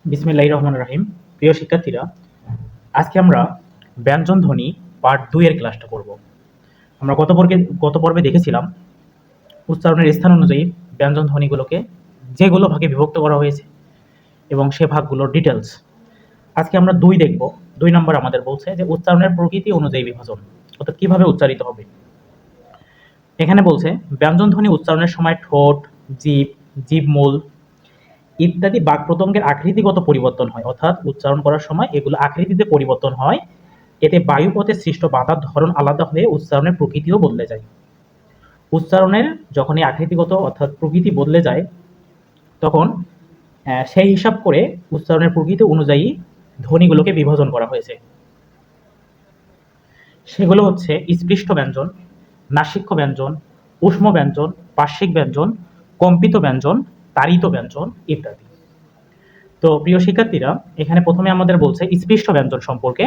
বিসমিল্লাহির রহমানির রহিম। প্রিয় শিক্ষার্থীরা, আজকে আমরা ব্যঞ্জন ধ্বনি পার্ট 2 এর ক্লাসটা করব। আমরা গত পর্বে দেখেছিলাম উচ্চারণের স্থান অনুযায়ী ব্যঞ্জন ধ্বনিগুলোকে যেগুলো ভাগে বিভক্ত করা হয়েছে এবং সে ভাগগুলোর ডিটেলস। আজকে আমরা 2 দেখব। 2 নম্বর আমাদের বলছে যে উচ্চারণের প্রকৃতি অনুযায়ী বিভাজন, অর্থাৎ কিভাবে উচ্চারিত হবে। এখানে বলছে ব্যঞ্জন ধ্বনি উচ্চারণের সময় ঠোঁট, জিভ, জিভমূল ইত্যাদি বাক প্রত্যঙ্গের আকৃতিগত পরিবর্তন হয়, অর্থাৎ উচ্চারণ করার সময় এগুলো আকৃতিতে পরিবর্তন হয়। এতে বায়ুপথে সৃষ্ট বাধার ধরন আলাদা হয়ে উচ্চারণের প্রকৃতিও বদলে যায়। উচ্চারণের যখন এই আকৃতিগত অর্থাৎ প্রকৃতি বদলে যায়, তখন সেই হিসাব করে উচ্চারণের প্রকৃতি অনুযায়ী ধ্বনিগুলোকে বিভাজন করা হয়েছে। সেগুলো হচ্ছে স্পৃষ্ট ব্যঞ্জন, নাসিক্য ব্যঞ্জন, ঊষ্ম ব্যঞ্জন, পার্শ্বিক ব্যঞ্জন, কম্পিত ব্যঞ্জন, তাড়িত ব্যঞ্জন ইত্যাদি। তো প্রিয় শিক্ষার্থীরা, এখানে প্রথমে আমাদের বলছে স্পৃষ্ট ব্যঞ্জন সম্পর্কে।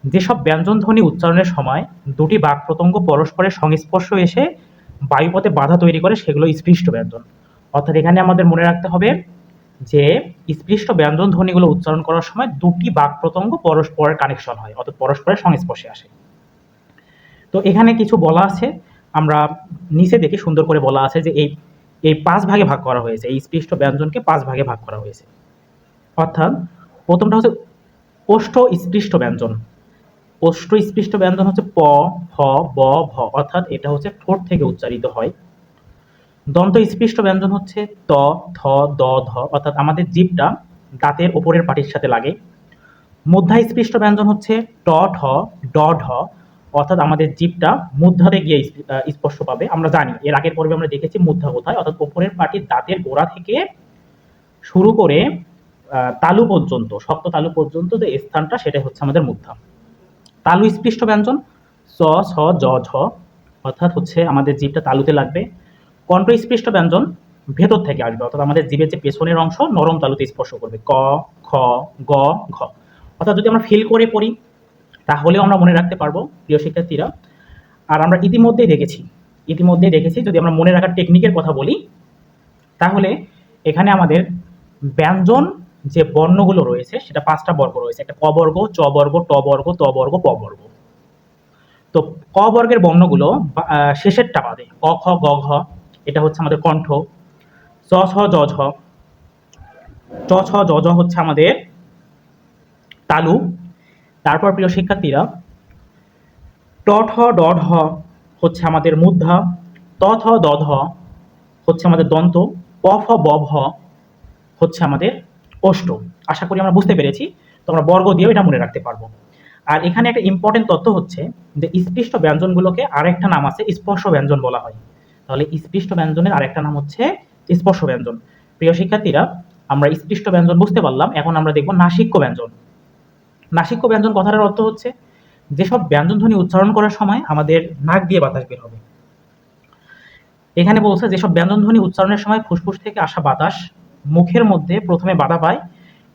যেসব ব্যঞ্জন ধ্বনি উচ্চারণের সময় দুটি বাক প্রত্যঙ্গ পরস্পরের সংস্পর্শ এসে বায়ুপথে বাধা তৈরি করে সেগুলো স্পৃষ্ট ব্যঞ্জন। অর্থাৎ এখানে আমাদের মনে রাখতে হবে যে স্পৃষ্ট ব্যঞ্জন ধ্বনিগুলো উচ্চারণ করার সময় দুটি বাক প্রত্যঙ্গ পরস্পরের কানেকশন হয়, অর্থাৎ পরস্পরের সংস্পর্শে আসে। তো এখানে কিছু বলা আছে, আমরা নিচে দেখি সুন্দর করে বলা আছে যে এই এই 5 ভাগে ভাগ করা হয়েছে। এই স্পৃষ্ট ব্যঞ্জনকে 5 ভাগে ভাগ করা হয়েছে। অর্থাৎ প্রথমটা হচ্ছে ওষ্ঠ স্পৃষ্ট ব্যঞ্জন। ওষ্ঠ স্পৃষ্ট ব্যঞ্জন হচ্ছে প, ফ, ব, ভ, অর্থাৎ এটা হচ্ছে ঠোঁট থেকে উচ্চারিত হয়। দন্ত স্পৃষ্ট ব্যঞ্জন হচ্ছে ত, থ, দ, ধ, অর্থাৎ আমাদের জিভটা দাঁতের ওপরের পাটির সাথে লাগে। মূর্ধা স্পৃষ্ট ব্যঞ্জন হচ্ছে ট, ঠ, ড, ঢ, অর্থাৎ আমাদের জিভটা মূর্ধাতে গিয়ে স্পর্শ পাবে। আমরা জানি, এর আগের পর্বে আমরা দেখেছি মূর্ধা কোথায়, অর্থাৎ ওপরের পাটির দাঁতের গোড়া থেকে শুরু করে তালু পর্যন্ত, শক্ত তালু পর্যন্ত যে স্থানটা, সেটাই হচ্ছে আমাদের মূর্ধা। তালু স্পৃষ্ট ব্যঞ্জন চ, ছ, জ, ঝ, অর্থাৎ হচ্ছে আমাদের জিভটা তালুতে লাগবে। কণ্ঠ স্পৃষ্ট ব্যঞ্জন ভেতর থেকে আসবে, অর্থাৎ আমাদের জিভের যে পেছনের অংশ নরম তালুতে স্পর্শ করবে। ক, খ, গ, ঘ, অর্থাৎ যদি আমরা ফিল করে পড়ি তাহলেও আমরা মনে রাখতে পারবো প্রিয় শিক্ষার্থীরা। আর আমরা ইতিমধ্যেই দেখেছি যদি আমরা মনে রাখার টেকনিকের কথা বলি, তাহলে এখানে আমাদের ব্যঞ্জন যে বর্ণগুলো রয়েছে সেটা 5টা বর্গ রয়েছে। একটা ক বর্গ, চ বর্গ, ট বর্গ, ত বর্গ, প বর্গ। তো ক বর্গের বর্ণগুলো শেষেরটা বাদে ক, খ, গ, ঘ, এটা হচ্ছে আমাদের কণ্ঠ। চ, ছ, জ, ঝ, চ, ছ, জ, ঝ হচ্ছে আমাদের তালু। তারপর প্রিয় শিক্ষার্থীরা, ট, ঠ, ড, ঢ হচ্ছে আমাদের মূর্ধা। ত, থ, দ, ধ হচ্ছে আমাদের দন্ত। প, ফ, ব, ভ হচ্ছে আমাদের ওষ্ঠ। আশা করি আমরা বুঝতে পেরেছি। তো আমরা বর্গ দিয়েও এটা মনে রাখতে পারবো। আর এখানে একটা ইম্পর্টেন্ট তথ্য হচ্ছে যে স্পৃষ্ট ব্যঞ্জনগুলোকে আরেকটা নাম আছে, স্পর্শ ব্যঞ্জন বলা হয়। তাহলে স্পৃষ্ট ব্যঞ্জনের আরেকটা নাম হচ্ছে স্পর্শ ব্যঞ্জন। প্রিয় শিক্ষার্থীরা, আমরা স্পৃষ্ট ব্যঞ্জন বুঝতে পারলাম। এখন আমরা দেখব নাসিক্য ব্যঞ্জন। নাসিক্য ব্যঞ্জন কথাটার অর্থ হচ্ছে যেসব ব্যঞ্জন ধ্বনি উচ্চারণ করার সময় আমাদের নাক দিয়ে বাতাস বের হবে। এখানে বলছে যেসব ব্যঞ্জন ধ্বনি উচ্চারণের সময় ফুসফুস থেকে আসা বাতাস মুখের মধ্যে প্রথমে বাধা পায়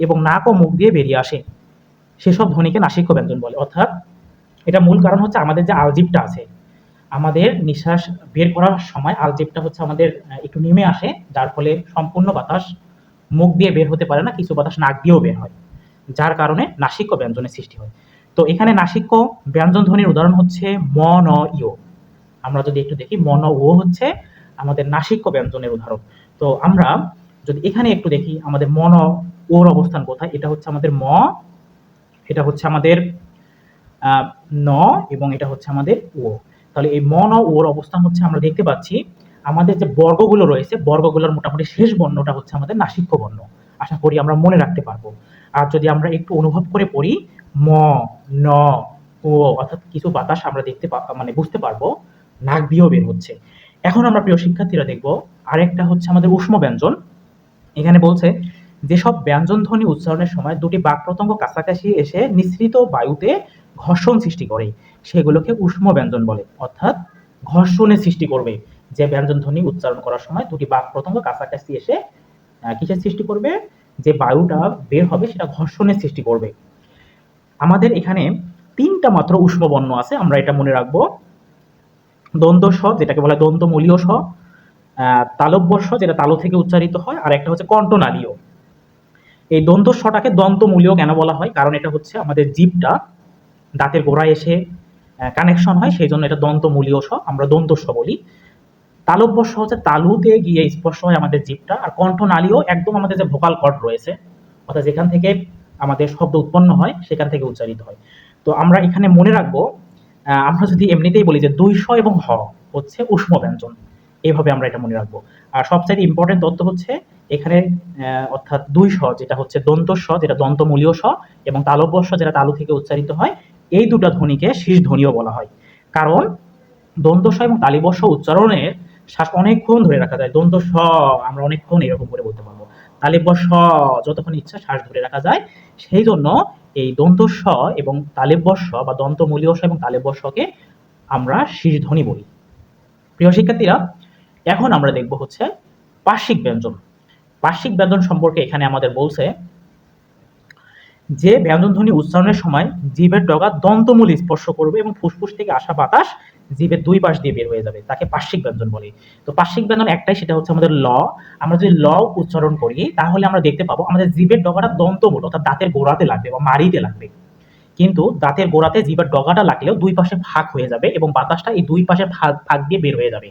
এবং নাক ও মুখ দিয়ে বেরিয়ে আসে, সেসব ধ্বনিকে নাসিক্য ব্যঞ্জন বলে। অর্থাৎ এটা মূল কারণ হচ্ছে আমাদের যে আলজিভটা আছে, আমাদের নিঃশ্বাস বের করার সময় আলজিভটা হচ্ছে আমাদের একটু নেমে আসে, যার ফলে সম্পূর্ণ বাতাস মুখ দিয়ে বের হতে পারে না, কিছু বাতাস নাক দিয়েও বের হয়, যার কারণে নাসিক্য ব্যঞ্জনের সৃষ্টি হয়। তো এখানে নাসিক্য ব্যঞ্জন ধ্বনির উদাহরণ হচ্ছে ম, ন, ইয়। আমরা যদি একটু দেখি, ম, ন, ও হচ্ছে আমাদের নাসিক্য ব্যঞ্জনের উদাহরণ। তো আমরা যদি এখানে একটু দেখি আমাদের ম, ন, ওর অবস্থান কোথায়, এটা হচ্ছে আমাদের ম, এটা হচ্ছে আমাদের ন, এবং এটা হচ্ছে আমাদের ও। তাহলে এই ম, ন, ওর অবস্থান হচ্ছে আমরা দেখতে পাচ্ছি আমাদের যে বর্গগুলো রয়েছে, বর্গগুলোর মোটামুটি শেষ বর্ণটা হচ্ছে আমাদের নাসিক্য বর্ণ। আশা করি আমরা মনে রাখতে পারবো। আর যদি আমরা একটু অনুভব করে পড়ি, ম, ন, ও, অর্থাৎ কিছু বাতাস আমরা মানে বুঝতে পারবো নাক দিয়েও বের হচ্ছে। এখন আমরা প্রিয় শিক্ষার্থীরা দেখব আরেকটা হচ্ছে আমাদের ঊষ্ম ব্যঞ্জন। এখানে বলছে যেসব ব্যঞ্জন ধ্বনি উচ্চারণের সময় দুটি বাক প্রত্যঙ্গ কাছাকাছি এসে নিঃসৃত বায়ুতে ঘর্ষণ সৃষ্টি করে সেগুলোকে ঊষ্ম ব্যঞ্জন বলে। অর্থাৎ ঘর্ষণের সৃষ্টি করবে, যে ব্যঞ্জন ধ্বনি উচ্চারণ করার সময় দুটি বাক প্রত্যঙ্গ কাছাকাছি এসে কিসের সৃষ্টি করবে, যে বায়ুটা বের হবে সেটা ঘর্ষণের সৃষ্টি করবে। আমাদের এখানে 3টা মাত্র ঊষ্ম বর্ণ আছে, আমরা এটা মনে রাখবো। দন্ত স, যেটাকে বলা হয় দন্তমূলীয় স, তালব্য স, যেটা তালু থেকে উচ্চারিত হয়, আর একটা হচ্ছে কণ্ঠনালীয়। এই দন্ত স্বটাকে দন্তমূলীয় কেন বলা হয়? কারণ এটা হচ্ছে আমাদের জিভটা দাঁতের গোড়ায় এসে কানেকশন হয়, সেই জন্য এটা দন্তমূলীয় স, আমরা দন্ত স বলি। তালব্য স হচ্ছে তালুতে গিয়ে স্পর্শ হয় আমাদের জিভটা। আর কণ্ঠনালীও একদম আমাদের যে ভোকাল কর্ড রয়েছে, অর্থাৎ যেখান থেকে আমাদের শব্দ উৎপন্ন হয় সেখান থেকে উচ্চারিত হয়। তো আমরা এখানে মনে রাখবো, আমরা যদি এমনিতেই বলি যে দুই স এবং হ হচ্ছে উষ্ম ব্যঞ্জন, এইভাবে আমরা এটা মনে রাখবো। আর সবচাইতে ইম্পর্টেন্ট তথ্য হচ্ছে এখানে অর্থাৎ দুই স যেটা হচ্ছে দন্ত স, যেটা দন্তমূলীয় স, এবং তালব্য স যেটা তালু থেকে উচ্চারিত হয়, এই দুটা ধ্বনিকে শীষ ধ্বনিও বলা হয়। কারণ দন্ত স এবং তালিব স উচ্চারণের শ্বাস অনেকক্ষণ ধরে রাখা যায়। দন্ত স আমরা অনেকক্ষণ এরকম করে বলতে পারবো, তালিব স যতক্ষণ ইচ্ছা শ্বাস ধরে রাখা যায়। সেই জন্য এই দন্ত স এবং তালিব স বা দন্তমূলীয় স এবং তালিব সকে আমরা শীষ ধ্বনি বলি। প্রিয় শিক্ষার্থীরা, এখন আমরা দেখব হচ্ছে পার্শ্বিক ব্যঞ্জন। পার্শ্বিক ব্যঞ্জন সম্পর্কে এখানে আমাদের বলছে যে ব্যঞ্জন ধ্বনি উচ্চারণের সময় জিভের ডগা দন্তমূল স্পর্শ করবে এবং ফুসফুস থেকে আসা বাতাস জিভের দুই পাশ দিয়ে বের হয়ে যাবে, তাকে পার্শ্বিক ব্যঞ্জন বলে। তো পার্শ্বিক ব্যঞ্জন একটাই, সেটা হচ্ছে আমাদের ল। আমরা যদি ল উচ্চারণ করি তাহলে আমরা দেখতে পাবো আমাদের জিভের ডগাটা দন্তমূল অর্থাৎ দাঁতের গোড়াতে লাগবে বা মাড়িতে লাগবে। কিন্তু দাঁতের গোড়াতে জিভের ডগাটা লাগলেও দুই পাশে ফাঁক হয়ে যাবে এবং বাতাসটা এই দুই পাশে ফাঁক দিয়ে বের হয়ে যাবে।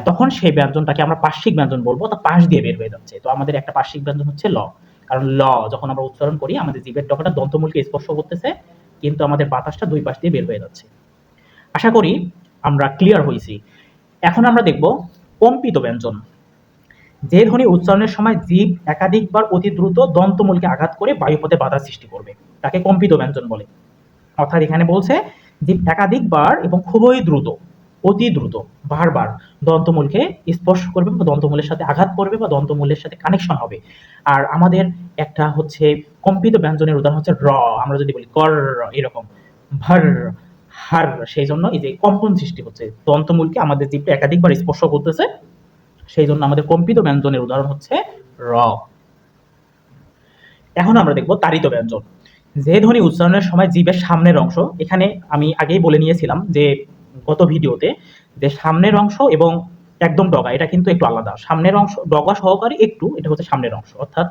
তখন সেই ব্যঞ্জনটাকে আমরা পার্শ্বিক ব্যঞ্জন বলবো, তা পাশ দিয়ে বের হয়ে যাচ্ছে। তো আমাদের একটা পার্শ্বিক ব্যঞ্জন হচ্ছে ল। কারণ ল যখন আমরা উচ্চারণ করি আমাদের জিভের ডগাটা দন্তমূলকে স্পর্শ করতেছে, কিন্তু আমাদের বাতাসটা দুই পাশ দিয়ে বের হয়ে যাচ্ছে। আশা করি আমরা ক্লিয়ার হয়েছি। এখন আমরা দেখব কম্পিত ব্যঞ্জন। যে ধ্বনি উচ্চারণের সময় জিভ একাধিকবার অতি দ্রুত দন্তমূলকে আঘাত করে বায়ুপথে বাধা সৃষ্টি করবে, তাকে কম্পিত ব্যঞ্জন বলে। অর্থাৎ এখানে বলছে জিভ একাধিকবার এবং খুবই দ্রুত, অতি দ্রুত বারবার দন্তমূলকে স্পর্শ করবে বা দন্তমূলের সাথে আঘাত করবে বা দন্তমূলের সাথে কানেকশন হবে। আর আমাদের একটা হচ্ছে কম্পিত ব্যঞ্জনের উদাহরণ হচ্ছে র। আমরা যদি বলি কর, এরকম ভার, হার, সেই জন্য এই যে কম্পন সৃষ্টি হচ্ছে, দন্তমূলকে আমাদের জিভটা একাধিকবার স্পর্শ করতেছে, সেই জন্য আমাদের কম্পিত ব্যঞ্জনের উদাহরণ হচ্ছে র। এখন আমরা দেখব তাড়িত ব্যঞ্জন। যে ধ্বনি উচ্চারণের সময় জিভের সামনের অংশ, এখানে আমি আগেই বলে নিয়েছিলাম যে গত ভিডিওতে, যে সামনের অংশ এবং একদম ডগা এটা কিন্তু একটু আলাদা। সামনের অংশ ডগা সহকারে একটু, এটা হচ্ছে সামনের অংশ। অর্থাৎ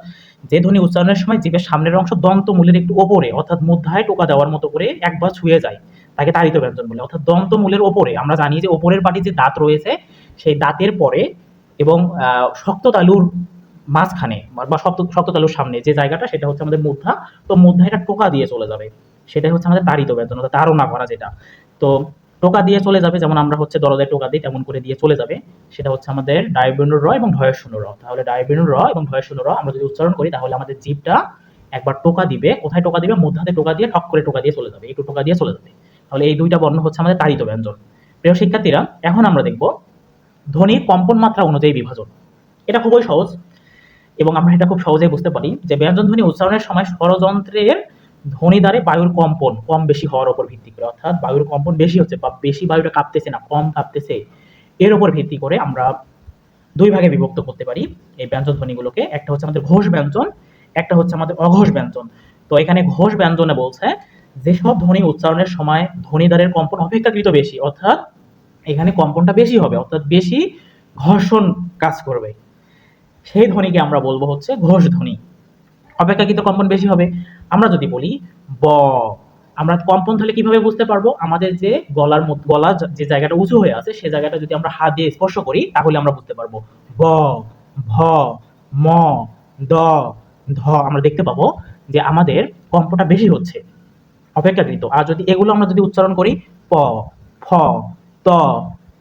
যে ধ্বনি উচ্চারণের সময় জিভের সামনের অংশ দন্তমূলের একটু ওপরে অর্থাৎ মধ্যায় টোকা দেওয়ার মতো করে একবার ছুঁয়ে যায়, তাকে তাড়িত ব্যঞ্জন বলে। অর্থাৎ দন্তমূলের ওপরে, আমরা জানি যে ওপরের পাটি যে দাঁত রয়েছে সেই দাঁতের পরে এবং শক্ত তালুর মাঝখানে বা শক্ত তালুর সামনে যে জায়গাটা, সেটা হচ্ছে আমাদের মূর্ধা। তো মূর্ধা এটা টোকা দিয়ে চলে যাবে, সেটাই হচ্ছে আমাদের তাড়িত ব্যঞ্জন, তাড়না করা যেটা। তো টোকা দিয়ে চলে যাবে, যেমন আমরা হচ্ছে দরজায় টোকা দিই তেমন করে দিয়ে চলে যাবে, সেটা হচ্ছে আমাদের ডায়বেনুর র এবং ঢয়শূন্য র। তাহলে ডায়বেনুর র এবং ঢয়শূন্য র আমরা যদি উচ্চারণ করি তাহলে আমাদের জিভটা একবার টোকা দিবে। কোথায় টোকা দিবে? মূর্ধাতে টোকা দিয়ে ঠক করে টোকা দিয়ে চলে যাবে, একটু টোকা দিয়ে চলে যাবে। তাহলে এই দুইটা বর্ণ হচ্ছে আমাদের তাড়িত ব্যঞ্জন। প্রিয় শিক্ষার্থীরা, এখন আমরা দেখব ধ্বনির কম্পন মাত্রা অনুযায়ী বিভাজন। এটা খুবই সহজ এবং আমরা এটা খুব সহজেই বুঝতে পারি যে ব্যঞ্জন ধ্বনি উচ্চারণের সময় স্বরযন্ত্রের ধ্বনিদ্বারে বায়ুর কম্পন কম বেশি হওয়ার উপর ভিত্তি করে, অর্থাৎ বায়ুর কম্পন বেশি হচ্ছে বা বেশি বায়ুটা কাঁপতেছে না কম কাঁপতেছে, এর উপর ভিত্তি করে আমরা দুই ভাগে বিভক্ত করতে পারি এই ব্যঞ্জন ধ্বনিগুলোকে। একটা হচ্ছে আমাদের ঘোষ ব্যঞ্জন, একটা হচ্ছে আমাদের অঘোষ ব্যঞ্জন। তো এখানে ঘোষ ব্যঞ্জনে বলছে যেসব ধ্বনি উচ্চারণের সময় ধ্বনিদ্বারের কম্পন অপেক্ষাকৃত বেশি, অর্থাৎ এখানে কম্পনটা বেশি হবে, অর্থাৎ বেশি ঘর্ষণ কাজ করবে, সেই ধ্বনিকে আমরা বলবো হচ্ছে ঘোষ ধ্বনি। অপেক্ষাকৃত কম্পন বেশি হবে। আমরা যদি বলি ব, আমরা কম্পন তাহলে কিভাবে বুঝতে পারবো? আমাদের যে গলা যে জায়গাটা উঁচু হয়ে আছে সে জায়গাটা যদি আমরা হাত দিয়ে স্পর্শ করি তাহলে আমরা বুঝতে পারবো। ব, ভ, ম, দ, ধ, আমরা দেখতে পাবো যে আমাদের কম্পনটা বেশি হচ্ছে অপেক্ষাকৃত। আর যদি এগুলো আমরা যদি উচ্চারণ করি প, ফ, ত,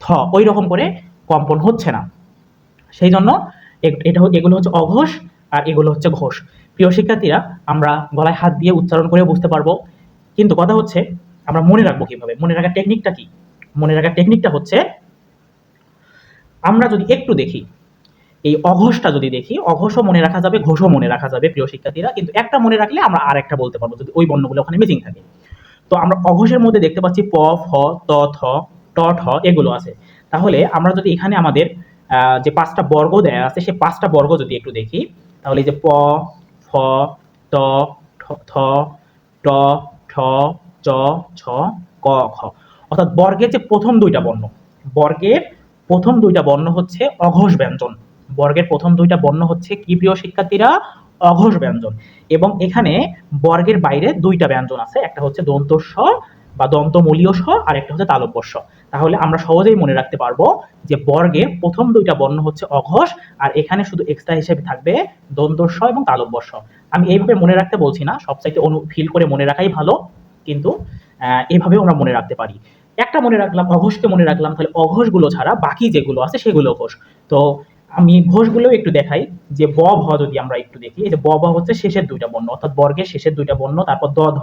থ, ওই রকম করে কম্পন হচ্ছে না। সেই জন্য এগুলো হচ্ছে অঘোষ আর এগুলো হচ্ছে ঘোষ। প্রিয় শিক্ষার্থীরা, আমরা গলায় হাত দিয়ে উচ্চারণ করে বুঝতে পারবো, কিন্তু কথা হচ্ছে আমরা মনে রাখবো কিভাবে? মনে রাখার টেকনিকটা কি? মনে রাখার টেকনিকটা হচ্ছে আমরা যদি একটু দেখি, এই অঘোষটা যদি দেখি, অঘোষও মনে রাখা যাবে, ঘোষও মনে রাখা যাবে প্রিয় শিক্ষার্থীরা, কিন্তু একটা মনে রাখলে আমরা আর একটা বলতে পারবো যদি ওই বর্ণগুলো ওখানে মিসিং থাকে। তো আমরা অঘোষের মধ্যে দেখতে পাচ্ছি প, ফ, ত, থ, ট, ঠ এগুলো আছে। তাহলে আমরা যদি এখানে আমাদের যে পাঁচটা বর্গ দেয়া আছে সেই পাঁচটা বর্গ যদি একটু দেখি, তাহলে এই যে প, ফ, ত, থ, ট, ঠ, চ, ছ, ক, খ, অর্থাৎ বর্গের যে প্রথম দুইটা বর্ণ, বর্গের প্রথম দুইটা বর্ণ হচ্ছে অঘোষ ব্যঞ্জন। বর্গের প্রথম দুইটা বর্ণ হচ্ছে কি প্রিয় শিক্ষার্থীরা? অঘোষ ব্যঞ্জন। এবং এখানে বর্গের বাইরে দুইটা ব্যঞ্জন আছে, একটা হচ্ছে দন্ত স বা দন্তমূলীয় স, আর একটা হচ্ছে তালব্য স। তাহলে আমরা সহজেই মনে রাখতে পারবো যে বর্গের প্রথম দুইটা বর্ণ হচ্ছে অঘোষ, আর এখানে শুধু এক্সট্রা হিসেবে থাকবে দন্ত স এবং তালব্য স। আমি এইভাবে মনে রাখতে বলছি না, সবচাইতে ফিল করে মনে রাখাই ভালো, কিন্তু এইভাবেও আমরা মনে রাখতে পারি। একটা মনে রাখলাম, অঘোষকে মনে রাখলাম, তাহলে অঘোষগুলো ছাড়া বাকি যেগুলো আছে সেগুলো ঘোষ। তো আমি ঘোষগুলো একটু দেখাই, যে ব ভ যদি আমরা একটু দেখি, এই যে ব ভ হচ্ছে শেষের দুইটা বর্ণ, অর্থাৎ বর্গের শেষের দুইটা বর্ণ, তারপর দ ধ,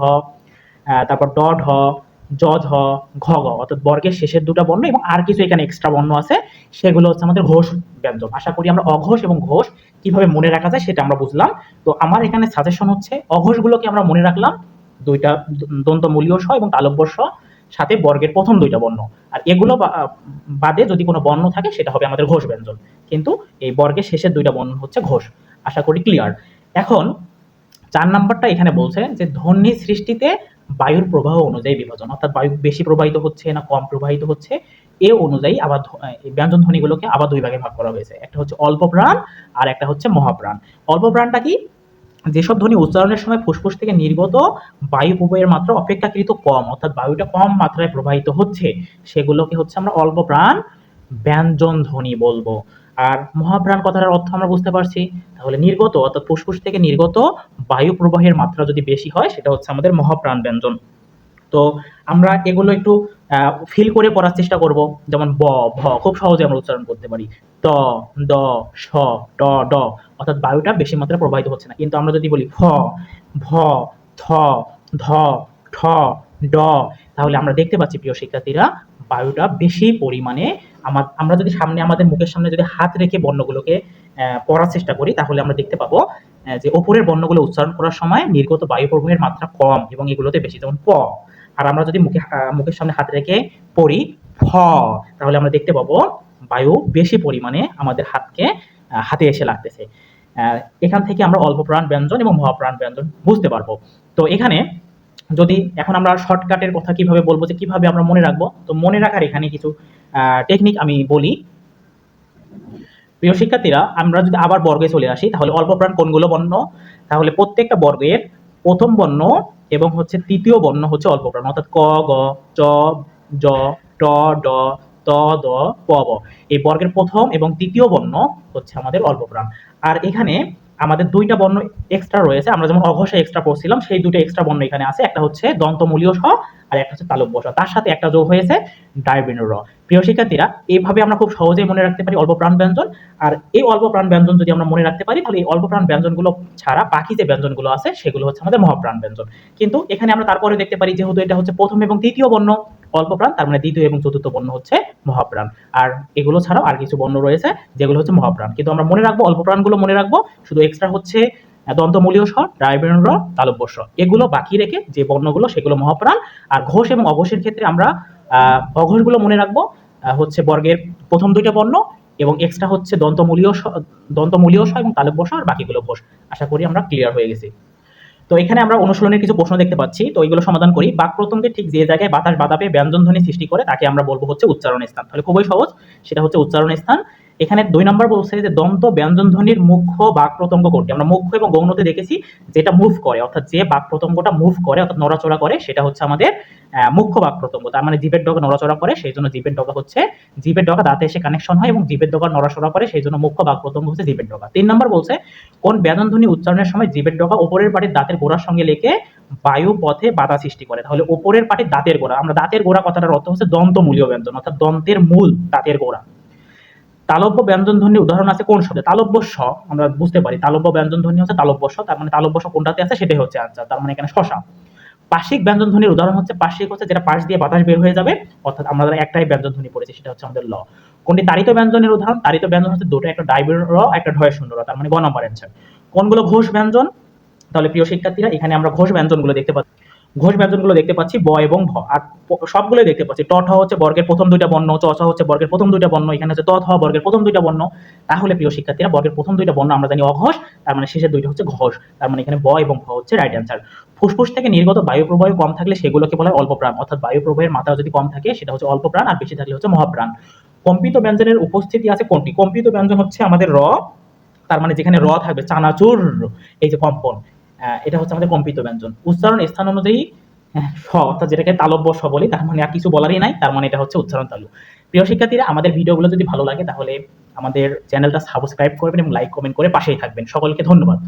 তারপর ড ঢ, জ ঝ, ঘ ঘ, অর্থাৎ বর্গের শেষের দুটা বর্ণ এবং আর কিছু এখানে এক্সট্রা বর্ণ আছে, সেগুলো হচ্ছে আমাদের ঘোষ ব্যঞ্জন। আশা করি আমরা অঘোষ এবং ঘোষ কিভাবে মনে রাখা যায় সেটা আমরা বুঝলাম। তো আমার এখানে সাজেশন হচ্ছে অঘোষগুলোকে আমরা মনে রাখলাম দুইটা দন্তমূলীয় স এবং তালব্য স, সাথে বর্গের প্রথম দুইটা বর্ণ, আর এগুলো বাদে যদি কোনো বর্ণ থাকে সেটা হবে আমাদের ঘোষ ব্যঞ্জন, কিন্তু এই বর্গের শেষের দুইটা বর্ণ হচ্ছে ঘোষ। আশা করি ক্লিয়ার। এখন 4 নাম্বারটা এখানে বলছে যে ধ্বনি সৃষ্টিতে বায়ুর প্রবাহ অনুযায়ী বিভাজন, অর্থাৎ বায়ু বেশি প্রবাহিত হচ্ছে না কম প্রবাহিত হচ্ছে এ অনুযায়ী আবার ব্যঞ্জন ধ্বনিগুলোকে আবার দুই ভাগে ভাগ করা হয়েছে, একটা হচ্ছে অল্প প্রাণ আর একটা হচ্ছে মহাপ্রাণ। অল্প প্রাণটা কি? যেসব ধ্বনি উচ্চারণের সময় ফুসফুস থেকে নির্গত বায়ু প্রবাহের মাত্রা অপেক্ষাকৃত কম, অর্থাৎ বায়ুটা কম মাত্রায় প্রবাহিত হচ্ছে, সেগুলোকে হচ্ছে আমরা অল্প প্রাণ ব্যঞ্জন ধ্বনি বলবো। আর মহাপ্রাণ কথাটার অর্থ আমরা বুঝতে পারছি, তাহলে নির্গত অর্থাৎ ফুসফুস থেকে নির্গত বায়ু প্রবাহের মাত্রা যদি বেশি হয় সেটা হচ্ছে আমাদের মহাপ্রাণ ব্যঞ্জন। তো আমরা এগুলো একটু ফিল করে পড়ার চেষ্টা করব। যেমন ব ভ খুব সহজে আমরা উচ্চারণ করতে পারি, ত দ স ট ড, অর্থাৎ বায়ুটা বেশি মাত্রায় প্রবাহিত হচ্ছে না। কিন্তু আমরা যদি বলি ফ ভ থ ধ ঠ ড, তাহলে আমরা দেখতে পাচ্ছি প্রিয় শিক্ষার্থীরা বায়ুটা বেশি পরিমাণে আমরা যদি সামনে আমাদের মুখের সামনে যদি হাত রেখে বর্ণগুলোকে পড়ার চেষ্টা করি, তাহলে আমরা দেখতে পাবো যে ওপরের বর্ণগুলো উচ্চারণ করার সময় নির্গত বায়ু প্রবাহের মাত্রা কম এবং এগুলোতে বেশি, যেমন প। আর আমরা যদি মুখের সামনে হাত রেখে পড়ি ফ, তাহলে আমরা দেখতে পাবো বায়ু বেশি পরিমাণে আমাদের হাতে এসে লাগতেছে। এখান থেকে আমরা অল্প প্রাণ ব্যঞ্জন এবং মহাপ্রাণ ব্যঞ্জন বুঝতে পারবো। তো এখানে যদি এখন আমরা শর্টকাটের কথা কিভাবে বলবো, যে কিভাবে আমরা মনে রাখবো, তো মনে রাখার এখানে কিছু টেকনিক আমি বলি। প্রিয় শিক্ষার্থীরা, আমরা যদি আবার বর্গে চলে আসি, তাহলে অল্প প্রাণ কোনগুলো বর্ণ? তাহলে প্রত্যেকটা বর্গের প্রথম বর্ণ এবং হচ্ছে তৃতীয় বর্ণ হচ্ছে অল্প প্রাণ, অর্থাৎ ক গ চ জ ট ড ত দ প ব, এই বর্গের প্রথম এবং তৃতীয় বর্ণ হচ্ছে আমাদের অল্প প্রাণ। আর এখানে আমাদের দুইটা বর্ণ এক্সট্রা রয়েছে, আমরা যেমন অঘোষে এক্সট্রা পড়ছিলাম, সেই দুটো এক্সট্রা বর্ণ এখানে আছে, একটা হচ্ছে দন্তমূলীয় স আর একটা হচ্ছে তালব্য স, তার সাথে একটা যোগ হয়েছে ডায়বর্ণ র। প্রিয় শিক্ষার্থীরা, এইভাবে আমরা খুব সহজেই মনে রাখতে পারি অল্প প্রাণ ব্যঞ্জন। আর এই অল্প প্রাণ ব্যঞ্জন যদি আমরা মনে রাখতে পারি, তাহলে এই অল্প প্রাণ ব্যঞ্জনগুলো ছাড়া বাকি যে ব্যঞ্জনগুলো আছে সেগুলো হচ্ছে আমাদের মহাপ্রাণ ব্যঞ্জন। কিন্তু এখানে আমরা তারপরে দেখতে পারি যেহেতু এটা হচ্ছে প্রথম এবং তৃতীয় বর্ণ অল্প প্রাণ, তার মানে দ্বিতীয় এবং চতুর্থ বর্ণ হচ্ছে মহাপ্রাণ। আর এগুলো ছাড়াও আর কিছু বর্ণ রয়েছে যেগুলো হচ্ছে মহাপ্রাণ, কিন্তু আমরা মনে রাখবো অল্প প্রাণগুলো মনে রাখবো, শুধু এক্সট্রা হচ্ছে দন্তমূলীয় স, ডায়বর্ণ র, তালব্য স, এগুলো বাকি রেখে যে বর্ণগুলো সেগুলো মহাপ্রাণ। আর ঘোষ এবং অঘোষের ক্ষেত্রে আমরা অঘোষগুলো মনে রাখবো হচ্ছে বর্গের প্রথম দুইটা বর্ণ এবং এক্সট্রা হচ্ছে দন্তমূলীয় স এবং তালব্য স, আর বাকিগুলো ঘোষ। আশা করি আমরা ক্লিয়ার হয়ে গেছি। তো এখানে আমরা অনুশীলনের কিছু প্রশ্ন দেখতে পাচ্ছি, তো এগুলো সমাধান করি। বাক প্রত্যঙ্গের ঠিক যে জায়গায় বাতাস বাধা পেয়ে ব্যঞ্জন ধ্বনি সৃষ্টি করে তাকে আমরা বলবো হচ্ছে উচ্চারণ স্থান। তাহলে খুবই সহজ, সেটা হচ্ছে উচ্চারণ স্থান। এখানে 2 নম্বর বলছে যে দন্ত ব্যঞ্জন ধ্বনির মুখ্য বাক প্রত্যঙ্গ কোনটি? আমরা মুখ্য এবং গৌণতে দেখেছি যেটা মুভ করে, অর্থাৎ যে বাক প্রত্যঙ্গটা মুভ করে অর্থাৎ নড়াচড়া করে সেটা হচ্ছে আমাদের মুখ্য বাক প্রত্যঙ্গ। তার মানে জিভের ডগা নড়াচড়া করে, সেই জন্য জিভের ডগা হচ্ছে, জিভের ডগা দাঁতে এসে কানেকশন হয় এবং জিভের ডগা নড়াচড়া করে, সেই জন্য মুখ্য বাক প্রত্যঙ্গ হচ্ছে জিভের ডগা। 3 নম্বর বলছে কোন ব্যঞ্জন ধ্বনি উচ্চারণের সময় জিভের ডগা উপরের পাটির দাঁতের গোড়ার সঙ্গে লেগে বায়ু পথে বাধা সৃষ্টি করে? তাহলে উপরের পাটির দাঁতের গোড়া, আমরা দাঁতের গোড়া কথাটার অর্থ হচ্ছে দন্তমূলীয় ব্যঞ্জন, অর্থাৎ দন্তের মূল দাঁতের গোড়া। তালব্য ব্যঞ্জন ধ্বনির উদাহরণ আছে কোন শব্দে? তালব্য স, আমরা বুঝতে পারি তালব্য ব্যঞ্জন ধ্বনি হচ্ছে তালব্য স, তার মানে তালব্য স কোনটাতে আছে সেটাই হচ্ছে আনসার, তার মানে এখানে শশা। পার্শ্বিক ব্যঞ্জন ধ্বনির উদাহরণ হচ্ছে, পার্শ্বিক হচ্ছে যেটা পাশ দিয়ে বাতাস বের হয়ে যাবে, অর্থাৎ আমরা একটাই ব্যঞ্জন ধ্বনি পড়েছি সেটা হচ্ছে আমাদের ল। কোনটি তাড়িত ব্যঞ্জনের উদাহরণ? তাড়িত ব্যঞ্জন হচ্ছে দুটো, একটা ডায়বর্ণ র, একটা ঢয় শূন্য র, তার মানে গ নম্বর অ্যানসার। কোনগুলো ঘোষ ব্যঞ্জন? তাহলে প্রিয় শিক্ষার্থীরা এখানে আমরা ঘোষ ব্যঞ্জনগুলো দেখতে পাচ্ছি, ঘোষ ব্যঞ্জনগুলো দেখতে পাচ্ছি ব এবং ভ, আর সবগুলোই দেখতে পাচ্ছি। ট ঠ হচ্ছে বর্গের প্রথম দুইটা বর্ণ, চ ছ হচ্ছে বর্গের প্রথম দুইটা বর্ণ, এখানে হচ্ছে ত থ বর্গের প্রথম দুইটা বর্ণ। তাহলে প্রিয় শিক্ষার্থীরা বর্গের প্রথম দুইটা বর্ণ আমরা জানি অঘোষ, তার মানে শেষের দুইটা হচ্ছে ঘোষ, তার মানে এখানে ব এবং ভ হচ্ছে রাইট অ্যান্সার। ফুসফুস থেকে নির্গত বায়ু প্রবাহ কম থাকলে সেগুলোকে বলা হয় অল্প প্রাণ, অর্থাৎ বায়ু প্রবাহের মাত্রা যদি কম থাকে সেটা হচ্ছে অল্প প্রাণ, আর বেশি থাকলে হচ্ছে মহাপ্রাণ। কম্পিত ব্যঞ্জনের উপস্থিতি আছে কোনটি? কম্পিত ব্যঞ্জন হচ্ছে আমাদের র, তার মানে যেখানে র থাকবে চানাচুর, এই যে কম্পন, এটা হচ্ছে আমাদের কম্পিত ব্যঞ্জন। উচ্চারণ স্থান অনুযায়ী স, অর্থাৎ যেটাকে তালব্য স বলি, তার মানে আর কিছু বলারই নাই, তার মানে এটা হচ্ছে উচ্চারণ তালু। প্রিয় শিক্ষার্থীরা, আমাদের ভিডিওগুলো যদি ভালো লাগে তাহলে আমাদের চ্যানেলটা সাবস্ক্রাইব করবেন এবং লাইক কমেন্ট করে পাশেই থাকবেন। সকলকে ধন্যবাদ।